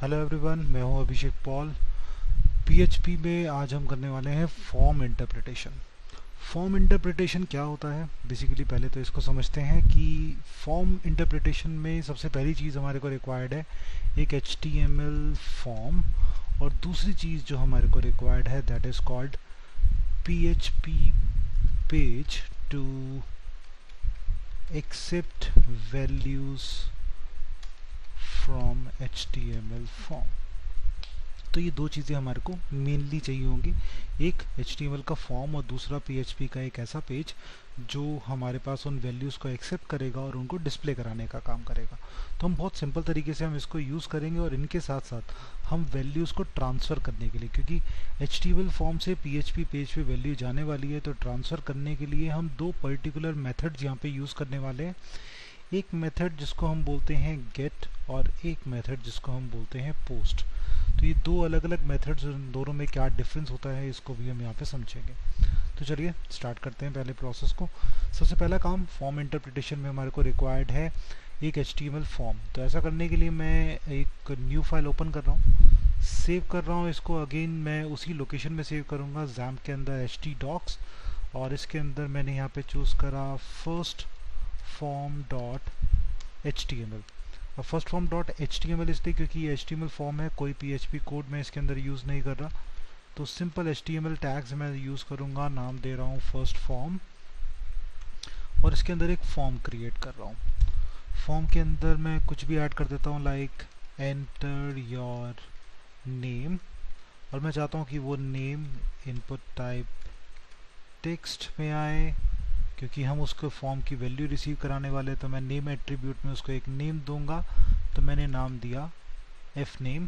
Hello everyone, मैं हूं अभिषेक Paul. PHP में आज हम करने वाले हैं फॉर्म इंटरप्रिटेशन। फॉर्म इंटरप्रिटेशन क्या होता है? बेसिकली पहले तो इसको समझते हैं कि फॉर्म इंटरप्रिटेशन में सबसे पहली चीज़ हमारे को रिक्वायर्ड है एक एचटीएमएल फॉर्म, और दूसरी चीज़ जो हमारे को रिक्वायर्ड है that is called PHP page to accept values from HTML form. तो ये दो चीज़ें हमारे को मेनली चाहिए होंगी, एक HTML का फॉर्म और दूसरा PHP का एक ऐसा पेज जो हमारे पास उन वैल्यूज़ को एक्सेप्ट करेगा और उनको डिस्प्ले कराने का काम करेगा। तो हम बहुत सिंपल तरीके से हम इसको यूज़ करेंगे, और इनके साथ साथ हम वैल्यूज़ को ट्रांसफ़र करने के लिए, क्योंकि HTML फॉर्म से PHP पेज पे वैल्यू जाने वाली है, तो ट्रांसफ़र करने के लिए हम दो पर्टिकुलर मेथड्स यहाँ पे यूज़ करने वाले हैं। एक मेथड जिसको हम बोलते हैं गेट, और एक मेथड जिसको हम बोलते हैं पोस्ट। तो ये दो अलग अलग मेथड्स, दोनों में क्या डिफरेंस होता है इसको भी हम यहाँ पे समझेंगे। तो चलिए स्टार्ट करते हैं पहले प्रोसेस को। सबसे पहला काम फॉर्म इंटरप्रिटेशन में हमारे को रिक्वायर्ड है एक HTML फॉर्म। तो ऐसा करने के लिए मैं एक न्यू फाइल ओपन कर रहा हूँ, सेव कर रहा हूँ इसको। अगेन मैं उसी लोकेशन में सेव करूँगा, XAMPP के अंदर htdocs, और इसके अंदर मैंने यहाँ पे चूज़ करा फर्स्ट फॉर्म डॉट HTML। और फर्स्ट फॉर्म डॉट HTML इसलिए क्योंकि ये HTML फॉर्म है, कोई PHP कोड मैं इसके अंदर यूज़ नहीं कर रहा। तो सिंपल HTML टैग्स मैं यूज़ करूँगा, नाम दे रहा हूँ फर्स्ट फॉर्म, और इसके अंदर एक फॉर्म क्रिएट कर रहा हूँ। फॉर्म के अंदर मैं कुछ भी ऐड कर देता हूँ, लाइक एंटर योर नेम, और मैं चाहता हूँ कि वो नेम इनपुट टाइप टेक्स्ट में आए, क्योंकि हम उसको फॉर्म की वैल्यू रिसीव कराने वाले। तो मैं नेम एट्रीब्यूट में उसको एक नेम दूंगा, तो मैंने नाम दिया एफ नेम।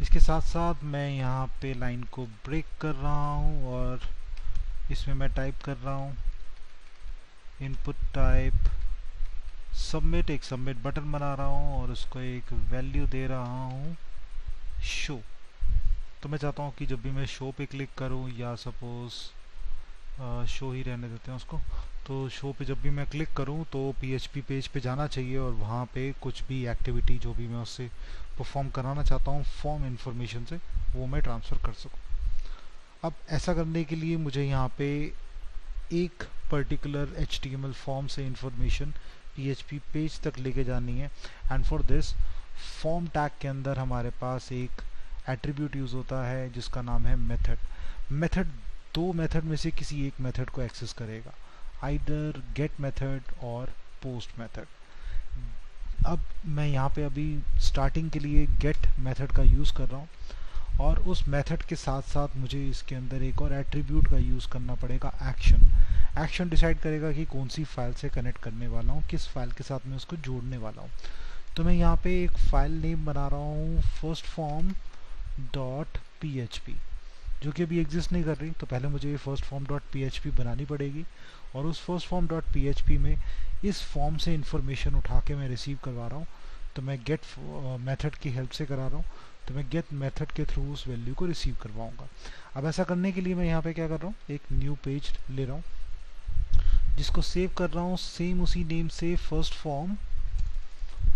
इसके साथ साथ मैं यहाँ पे लाइन को ब्रेक कर रहा हूँ, और इसमें मैं टाइप कर रहा हूँ इनपुट टाइप सबमिट। एक सबमिट बटन बना रहा हूँ और उसको एक वैल्यू दे रहा हूँ शो। तो मैं चाहता हूँ कि जब भी मैं शो पे क्लिक करूँ, या सपोज शो ही रहने देते हैं उसको, तो शो पे जब भी मैं क्लिक करूं तो PHP पेज पे जाना चाहिए, और वहाँ पे कुछ भी एक्टिविटी जो भी मैं उससे परफॉर्म कराना चाहता हूँ फॉर्म इंफॉर्मेशन से, वो मैं ट्रांसफ़र कर सकूँ। अब ऐसा करने के लिए मुझे यहाँ पे एक पर्टिकुलर HTML फॉर्म से इंफॉर्मेशन PHP पेज तक लेके जानी है, and for this form tag के अंदर हमारे पास एक एट्रीब्यूट यूज़ होता है जिसका नाम है मेथड। मेथड दो मेथड में से किसी एक मेथड को एक्सेस करेगा, आइदर गेट मेथड और पोस्ट मेथड। अब मैं यहाँ पे अभी स्टार्टिंग के लिए गेट मेथड का यूज़ कर रहा हूँ, और उस मेथड के साथ साथ मुझे इसके अंदर एक और एट्रीब्यूट का यूज़ करना पड़ेगा, एक्शन। एक्शन डिसाइड करेगा कि कौन सी फाइल से कनेक्ट करने वाला हूँ, किस फाइल के साथ मैं उसको जोड़ने वाला हूँ। तो मैं यहाँ पे एक फाइल नेम बना रहा हूँ फर्स्ट फॉर्म डॉट PHP, जो कि अभी एग्जिस्ट नहीं कर रही। तो पहले मुझे ये फर्स्ट फॉर्म डॉट PHP बनानी पड़ेगी, और उस फर्स्ट फॉर्म डॉट PHP में इस फॉर्म से इंफॉर्मेशन उठा के मैं रिसीव करवा रहा हूँ। तो मैं गेट मेथड की हेल्प से करा रहा हूँ, तो मैं गेट मेथड के थ्रू उस वैल्यू को रिसीव करवाऊँगा। अब ऐसा करने के लिए मैं यहाँ पे क्या कर रहा हूँ, एक न्यू पेज ले रहा हूँ जिसको सेव कर रहा हूँ सेम उसी नेम से फर्स्ट फॉर्म,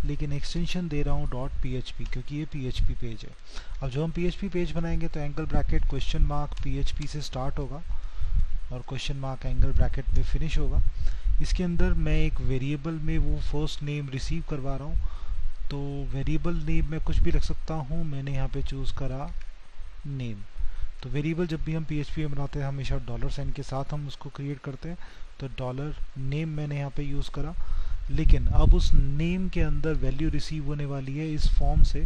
लेकिन एक्सटेंशन दे रहा हूँ डॉट PHP, क्योंकि ये PHP पेज है। अब जो हम PHP पेज बनाएंगे तो angle bracket question mark PHP से स्टार्ट होगा, और क्वेश्चन मार्क एंगल ब्रैकेट पे फिनिश होगा। इसके अंदर मैं एक वेरिएबल में वो फर्स्ट नेम रिसीव करवा रहा हूँ, तो वेरिएबल नेम मैं कुछ भी रख सकता हूँ। मैंने यहाँ पे चूज़ करा नेम। तो वेरिएबल जब भी हम PHP में बनाते हैं हमेशा $साइन के साथ हम उसको क्रिएट करते हैं, तो डॉलर नेम मैंने यहाँ पे यूज़ करा। लेकिन अब उस नेम के अंदर वैल्यू रिसीव होने वाली है इस फॉर्म से,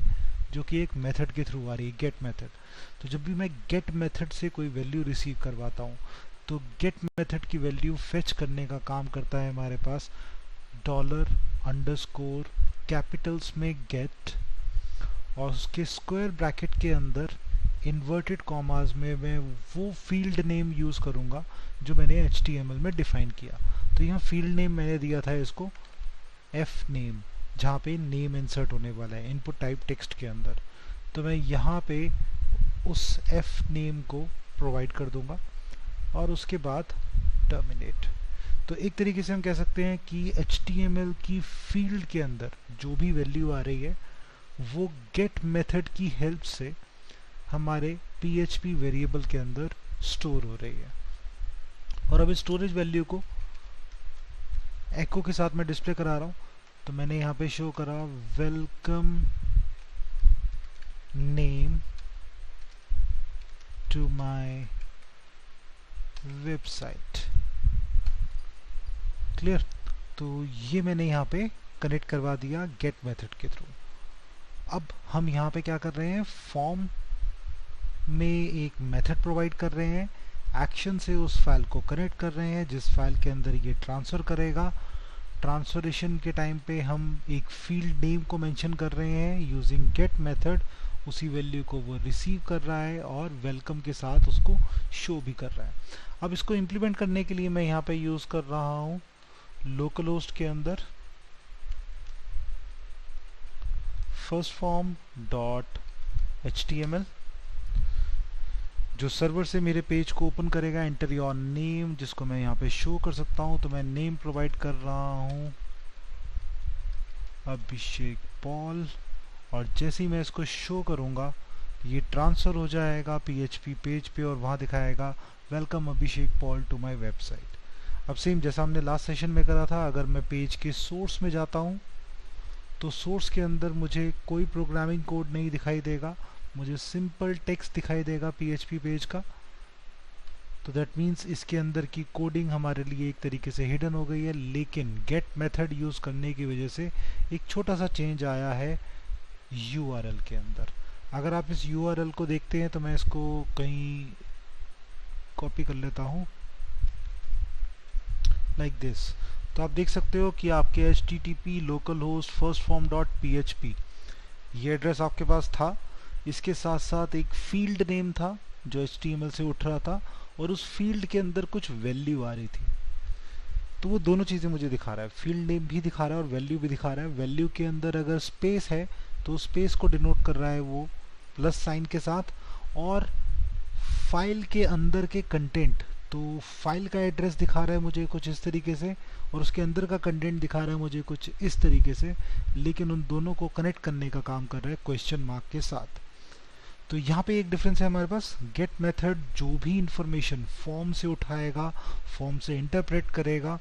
जो कि एक मेथड के थ्रू आ रही है, गेट मेथड। तो जब भी मैं गेट मेथड से कोई वैल्यू रिसीव करवाता हूँ, तो गेट मेथड की वैल्यू फेच करने का काम करता है हमारे पास $_ कैपिटल्स में गेट, और उसके स्क्वायर ब्रैकेट के अंदर इन्वर्टेड कॉमास में मैं वो फील्ड नेम यूज़ करूँगा जो मैंने HTML में डिफाइन किया। तो यहाँ फील्ड नेम मैंने दिया था इसको एफ नेम, जहाँ पे नेम इंसर्ट होने वाला है इनपुट टाइप टेक्स्ट के अंदर। तो मैं यहाँ पे उस एफ नेम को प्रोवाइड कर दूंगा, और उसके बाद टर्मिनेट। तो एक तरीके से हम कह सकते हैं कि HTML की फील्ड के अंदर जो भी वैल्यू आ रही है वो गेट मेथड की हेल्प से हमारे PHP वेरिएबल के अंदर स्टोर हो रही है। और अब स्टोरेज वैल्यू को एको के साथ मैं डिस्प्ले करा रहा हूँ। तो मैंने यहाँ पे शो करा welcome name to my website. Clear? तो ये मैंने यहाँ पे कनेक्ट करवा दिया गेट मेथड के थ्रू। अब हम यहाँ पे क्या कर रहे हैं, फॉर्म में एक मेथड प्रोवाइड कर रहे हैं, एक्शन से उस फाइल को कनेक्ट कर रहे हैं जिस फाइल के अंदर ये ट्रांसफ़र करेगा। ट्रांसफरेशन के टाइम पे हम एक फील्ड नेम को मेंशन कर रहे हैं यूजिंग गेट मेथड, उसी वैल्यू को वो रिसीव कर रहा है और वेलकम के साथ उसको शो भी कर रहा है। अब इसको इम्प्लीमेंट करने के लिए मैं यहाँ पे यूज़ कर रहा हूँ लोकल होस्ट के अंदर firstform.html, जो सर्वर से मेरे पेज को ओपन करेगा। एंटर योर नेम, जिसको मैं यहाँ पे शो कर सकता हूँ। तो मैं नेम प्रोवाइड कर रहा हूँ अभिषेक पॉल, और जैसे ही मैं इसको शो करूँगा ये ट्रांसफ़र हो जाएगा PHP पेज पे और वहाँ दिखाएगा welcome Abhishek Paul to my website. अब सेम जैसा हमने लास्ट सेशन में करा था, अगर मैं पेज के सोर्स में जाता हूँ तो सोर्स के अंदर मुझे कोई प्रोग्रामिंग कोड नहीं दिखाई देगा, मुझे सिंपल टेक्स्ट दिखाई देगा PHP पेज का। तो दैट मीन्स इसके अंदर की कोडिंग हमारे लिए एक तरीके से हिडन हो गई है, लेकिन गेट मेथड यूज़ करने की वजह से एक छोटा सा चेंज आया है URL के अंदर। अगर आप इस URL को देखते हैं तो मैं इसको कहीं कॉपी कर लेता हूँ लाइक दिस। तो आप देख सकते हो कि आपके http localhost firstform.php ये एड्रेस आपके पास था। इसके साथ साथ एक फील्ड नेम था जो HTML से उठ रहा था और उस फील्ड के अंदर कुछ वैल्यू आ रही थी। तो वो दोनों चीज़ें मुझे दिखा रहा है, फील्ड नेम भी दिखा रहा है और वैल्यू भी दिखा रहा है। वैल्यू के अंदर अगर स्पेस है तो स्पेस को डिनोट कर रहा है वो प्लस साइन के साथ, और फाइल के अंदर के कंटेंट, तो फाइल का एड्रेस दिखा रहा है मुझे कुछ इस तरीके से और उसके अंदर का कंटेंट दिखा रहा है मुझे कुछ इस तरीके से, लेकिन उन दोनों को कनेक्ट करने का काम कर रहा है क्वेश्चन मार्क के साथ। तो यहाँ पे एक डिफरेंस है हमारे पास। गेट मेथड जो भी इंफॉर्मेशन फॉर्म से उठाएगा, फॉर्म से इंटरप्रेट करेगा,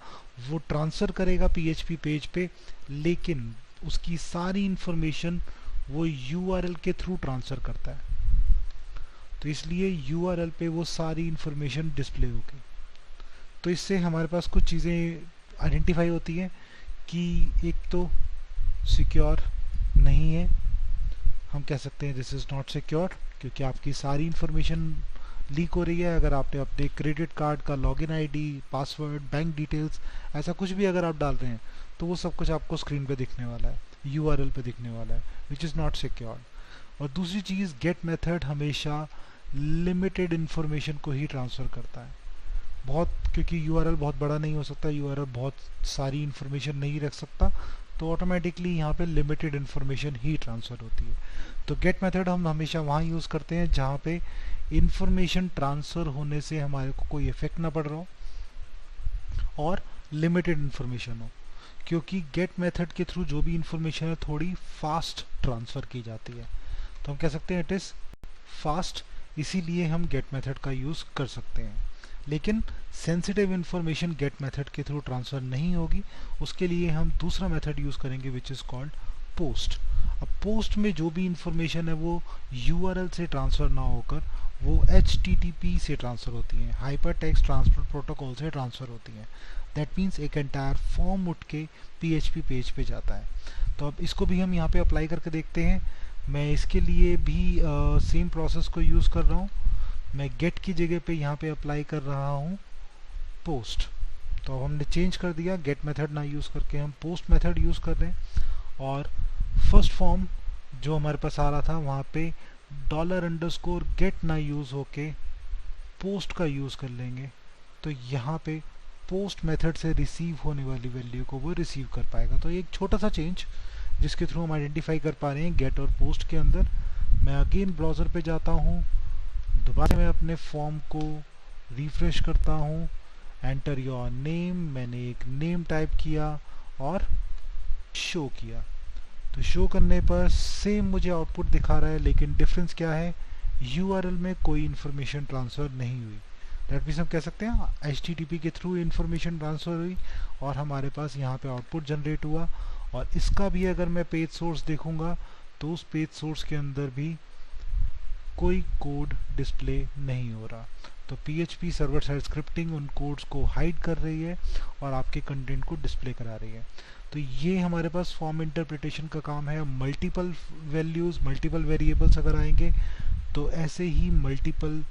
वो ट्रांसफ़र करेगा PHP पेज पे, लेकिन उसकी सारी इंफॉर्मेशन वो URL के थ्रू ट्रांसफ़र करता है। तो इसलिए URL पे वो सारी इंफॉर्मेशन डिस्प्ले होगी। तो इससे हमारे पास कुछ चीज़ें आइडेंटिफाई होती हैं कि एक तो सिक्योर नहीं है, हम कह सकते हैं दिस इज़ नॉट सिक्योर, क्योंकि आपकी सारी इंफॉर्मेशन लीक हो रही है। अगर आपने अपने क्रेडिट कार्ड का login ID, password, bank details, ऐसा कुछ भी अगर आप डाल रहे हैं तो वो सब कुछ आपको स्क्रीन पे दिखने वाला है, URL पे दिखने वाला है, विच इज़ नॉट सिक्योर। और दूसरी चीज़, गेट मेथड हमेशा लिमिटेड इन्फॉर्मेशन को ही ट्रांसफ़र करता है, बहुत, क्योंकि URL बहुत बड़ा नहीं हो सकता, URL बहुत सारी इन्फॉर्मेशन नहीं रख सकता, तो ऑटोमेटिकली यहाँ पे लिमिटेड इन्फॉर्मेशन ही ट्रांसफ़र होती है। तो गेट मेथड हम हमेशा वहाँ यूज़ करते हैं जहाँ पे इन्फॉर्मेशन ट्रांसफ़र होने से हमारे को कोई इफेक्ट ना पड़ रहा हो और लिमिटेड इन्फॉर्मेशन हो, क्योंकि गेट मेथड के थ्रू जो भी इंफॉर्मेशन है थोड़ी फास्ट ट्रांसफ़र की जाती है। तो हम कह सकते हैं इट इज़ फास्ट, इसीलिए हम गेट मेथड का यूज़ कर सकते हैं। लेकिन सेंसिटिव इन्फॉर्मेशन गेट मेथड के थ्रू ट्रांसफ़र नहीं होगी, उसके लिए हम दूसरा मेथड यूज़ करेंगे विच इज़ कॉल्ड पोस्ट। अब पोस्ट में जो भी इंफॉर्मेशन है वो URL से ट्रांसफ़र ना होकर वो HTTP से ट्रांसफ़र होती हैं, हाइपर टेक्स्ट ट्रांसफर प्रोटोकॉल से ट्रांसफ़र होती हैं। दैट मीन्स एक एंटायर फॉर्म उठ के PHP पेज पे जाता है। तो अब इसको भी हम यहाँ पे अप्लाई करके देखते हैं। मैं इसके लिए भी सेम प्रोसेस को यूज़ कर रहा हूँ। मैं गेट की जगह पे यहाँ पे अप्लाई कर रहा हूँ पोस्ट। तो अब हमने चेंज कर दिया, गेट मेथड ना यूज़ करके हम पोस्ट मेथड यूज़ कर रहे हैं। और फर्स्ट फॉर्म जो हमारे पास आ रहा था वहाँ पे $_ ना यूज़ होके पोस्ट का यूज़ कर लेंगे। तो यहाँ पे पोस्ट मेथड से रिसीव होने वाली वैल्यू को वो रिसीव कर पाएगा। तो एक छोटा सा चेंज जिसके थ्रू हम आइडेंटिफाई कर पा रहे हैं गेट और पोस्ट के अंदर। मैं अगेन ब्राउज़र पे जाता हूँ, दोबारा मैं अपने फॉर्म को रिफ्रेश करता हूँ, एंटर योर नेम, मैंने एक नेम टाइप किया और शो किया। तो शो करने पर सेम मुझे आउटपुट दिखा रहा है, लेकिन डिफरेंस क्या है, यूआरएल में कोई इन्फॉर्मेशन ट्रांसफ़र नहीं हुई। दैट मीन्स हम कह सकते हैं HTTP के थ्रू इन्फॉर्मेशन ट्रांसफ़र हुई और हमारे पास यहाँ पे आउटपुट जनरेट हुआ। और इसका भी अगर मैं पेज सोर्स देखूंगा तो उस पेज सोर्स के अंदर भी कोई कोड डिस्प्ले नहीं हो रहा। तो PHP सर्वर साइड स्क्रिप्टिंग उन कोड्स को हाइड कर रही है और आपके कंटेंट को डिस्प्ले करा रही है। तो ये हमारे पास फॉर्म इंटरप्रिटेशन का काम है। मल्टीपल वैल्यूज़, मल्टीपल वेरिएबल्स अगर आएंगे तो ऐसे ही मल्टीपल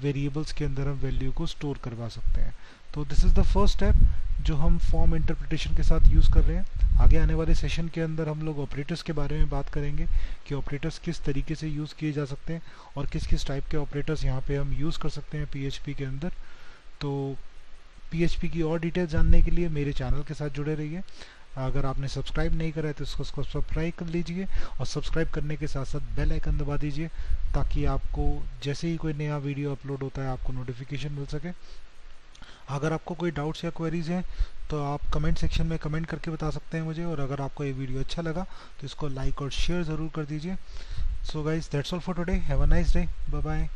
वेरिएबल्स के अंदर हम वैल्यू को स्टोर करवा सकते हैं। तो this is the first step जो हम फॉर्म इंटरप्रिटेशन के साथ यूज़ कर रहे हैं। आगे आने वाले सेशन के अंदर हम लोग ऑपरेटर्स के बारे में बात करेंगे कि ऑपरेटर्स किस तरीके से यूज़ किए जा सकते हैं और किस किस टाइप के ऑपरेटर्स यहाँ पे हम यूज़ कर सकते हैं PHP के अंदर। तो PHP की और डिटेल जानने के लिए मेरे चैनल के साथ जुड़े रहिए। अगर आपने सब्सक्राइब नहीं करा है तो इसको सब्सक्राइब कर लीजिए और सब्सक्राइब करने के साथ साथ बेल आइकन दबा दीजिए ताकि आपको जैसे ही कोई नया वीडियो अपलोड होता है आपको नोटिफिकेशन मिल सके। अगर आपको कोई डाउट्स या क्वेरीज हैं तो आप कमेंट सेक्शन में कमेंट करके बता सकते हैं मुझे, और अगर आपको ये वीडियो अच्छा लगा तो इसको लाइक और शेयर ज़रूर कर दीजिए। So guys that's all for today, have a nice day, bye bye.